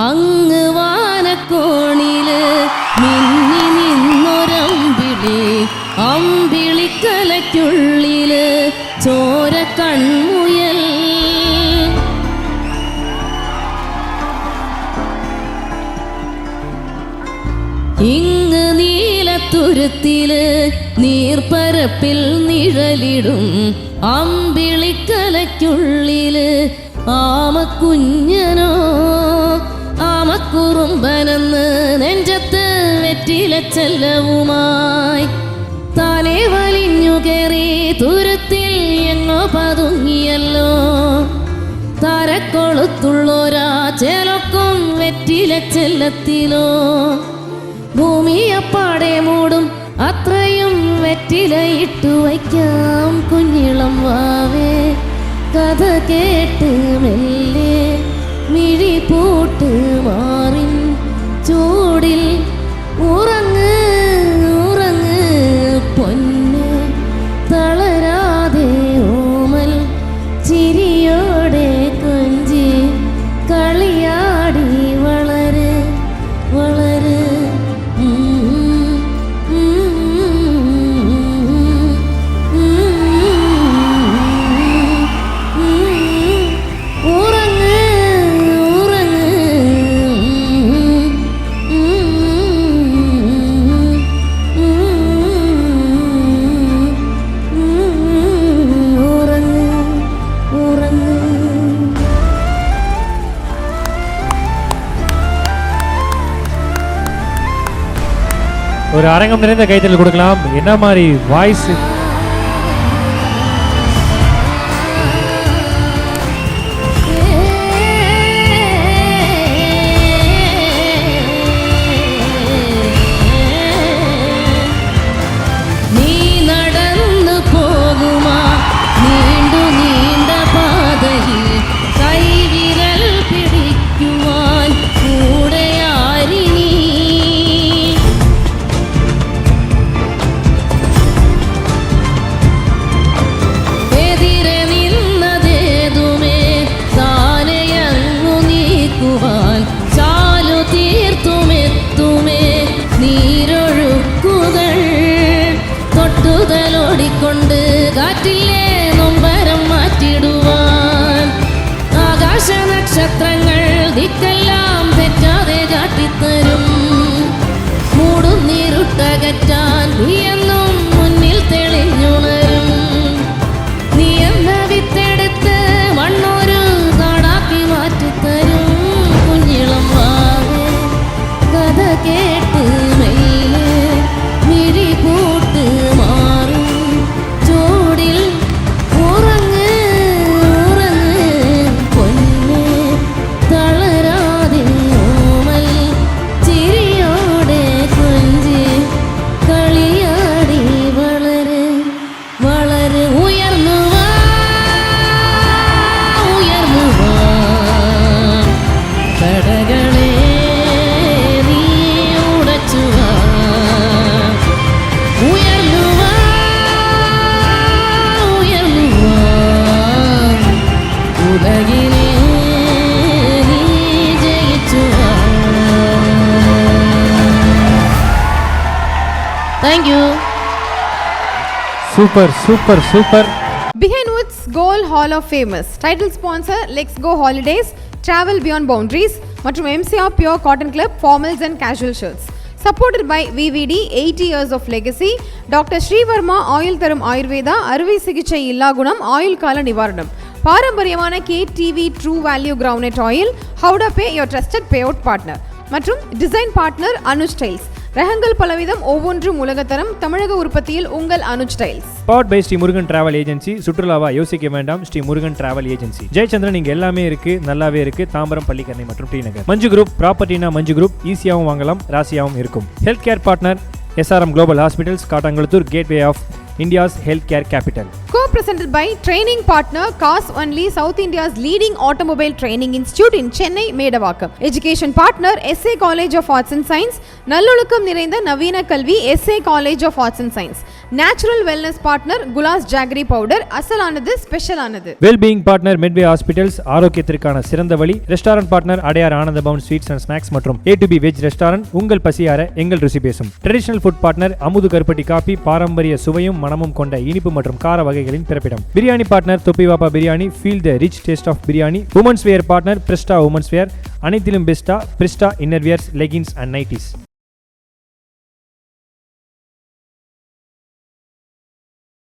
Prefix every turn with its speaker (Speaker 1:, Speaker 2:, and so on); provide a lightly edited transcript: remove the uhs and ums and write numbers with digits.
Speaker 1: അങ്ങ് വാനക്കോണില് മിന്നി നിന്നൊരമ്പിളി, അമ്പിളിക്കലയ്ക്കുള്ളില് ചോര കൺമുയൽ. ഇങ്ങ് നീലത്തുരുത്തില് നീർപ്പരപ്പിൽ നിഴലിടും അമ്പിളിക്കലയ്ക്കുള്ളില് ആമക്കുഞ്ഞനോ ആമക്കുറുമ്പനെന്ന് നെഞ്ചത്ത് വെറ്റില ചെല്ലവുമായി തലേ വലിഞ്ഞു കയറി തുരുത്തിൽ എങ്ങോ പതുങ്ങിയല്ലോ. തരക്കൊളുത്തുള്ളോരാ ചേലൊക്കും വെറ്റില ചെല്ലത്തിലോ. ഭൂമിയപ്പാടെ മൂടും അത്രയും വെറ്റിലയിട്ടു വയ്ക്കാം കുഞ്ഞിളം വാവേ. കഥ കേട്ട് മെല്ലെ മിഴി പൂട്ട് മാറിൻ ചൂടിൽ ഉറങ്ങ് ഉറങ്ങ് പൊന്ന്. തളരാതെ ഓമൽ ചിരിയോടെ കൊഞ്ചി കളിയാടി വളര് വളര്.
Speaker 2: ஒரு அரங்கம் நிறைந்த கைத்தல் கொடுக்கலாம். என்ன மாதிரி வாய்ஸ்!
Speaker 1: ൊണ്ട് കാറ്റിലെ നൊമ്പരം മാറ്റിടുവാൻ ആകാശ നക്ഷത്രങ്ങൾ ദിക്കെല്ലാം തെറ്റാതെ കാട്ടിത്തരും. മൂടുന്നീരുട്ടകറ്റാൻ നീയെന്നും മുന്നിൽ തെളിഞ്ഞുണരും. നീ എന്ന വിത്തെടുത്ത് മണ്ണൊരു കാടാക്കി മാറ്റിത്തരും കുഞ്ഞിളം വാവേ. കഥ കേട്ട് മെല്ലെ മിഴി പൂട്ട് മാറും ചൂടിൽ ഉറങ്ങ് ഉറങ്ങ് പൊന്ന്. തളരാതെ ഓമൽ ചിരിയോടെ കൊഞ്ചി കളിയാടി വളര് വളര്. ഉയർന്നു വാ ഉയർന്നു വാ തടകളെ നീ ഉടച്ചു വാ. ഉയർന്നു വാ ഉയർന്നു വാ ഉലകിനെ നീ ജയിച്ചു വാ. Thank you.
Speaker 2: Super super super.
Speaker 3: Behind Woods Gold Hall of Famous title sponsor Let's Go Holidays, Travel Beyond Boundaries மற்றும் MCR Pure Cotton Club formals and casual shirts. Supported by VVD 80 years of legacy, Dr. Srivarma Oil Tharum Ayurveda அறுவை சிகிச்சை இல்லா குணம் ஆயுள் கால நிவாரணம். பாரம்பரியமான KTV True Value Groundnut Oil, How to Pay your trusted payout partner. மற்றும் design partner Anuj styles. ரகங்கள் பலவிதம் ஒவ்வொன்றும் உலகத்தரம். தமிழக உற்பத்தியில் உங்கள் Anuj styles.
Speaker 2: Powered by Shri Murugan travel agency. சுற்றுலாவா யோசிக்க வேண்டாம், ஸ்ரீ முருகன் டிராவல் ஏஜென்சி. ஜெயச்சந்திரன் இங்க எல்லாமே இருக்கு, நல்லாவே இருக்கு. தாம்பரம், பள்ளிக்கரணை மற்றும் டி நகர். மஞ்சு குரூப் ப்ராப்பர்ட்டினா மஞ்சு குரூப் ஈஸியாகவும் வாங்கலாம், ராசியாகவும் இருக்கும். Health care partner SRM global hospitals, Kattankulathur, gateway of India's health care capital.
Speaker 3: Co Co-presented by training partner Cars Only, South India's leading automobile training institute in Chennai, Medavakkam. Education partner SA College of Arts and Science, நல்லொழுக்கம் நிறைந்த நவீன கல்வி SA College of Arts and Science. Natural wellness partner Gulas Jaggery powder, அசலானது ஸ்பெஷலானது.
Speaker 2: Well-being partner Medway Hospitals, ஆரோக்கியத்திற்கான சிறந்த வழி. Restaurant partner Adyar Ananda Pawan sweets and snacks மற்றும் A to B veg restaurant, உங்கள் பசியார எங்கள் ருசி பேசும். ட்ரெடிஷனல் ஃபுட் பார்ட்னர் அமுது கருப்பட்டி காபி, பாரம்பரிய சுவையும் மனமும் கொண்ட இனிப்பு மற்றும் கார வகைகளின் பிறப்பிடம். Biryani partner Thoppivappa biryani, feel the rich taste of biryani. Women's wear partner Prista women's wear, அனைத்திலும் பெஸ்டா Prista innerwears, leggings and nighties.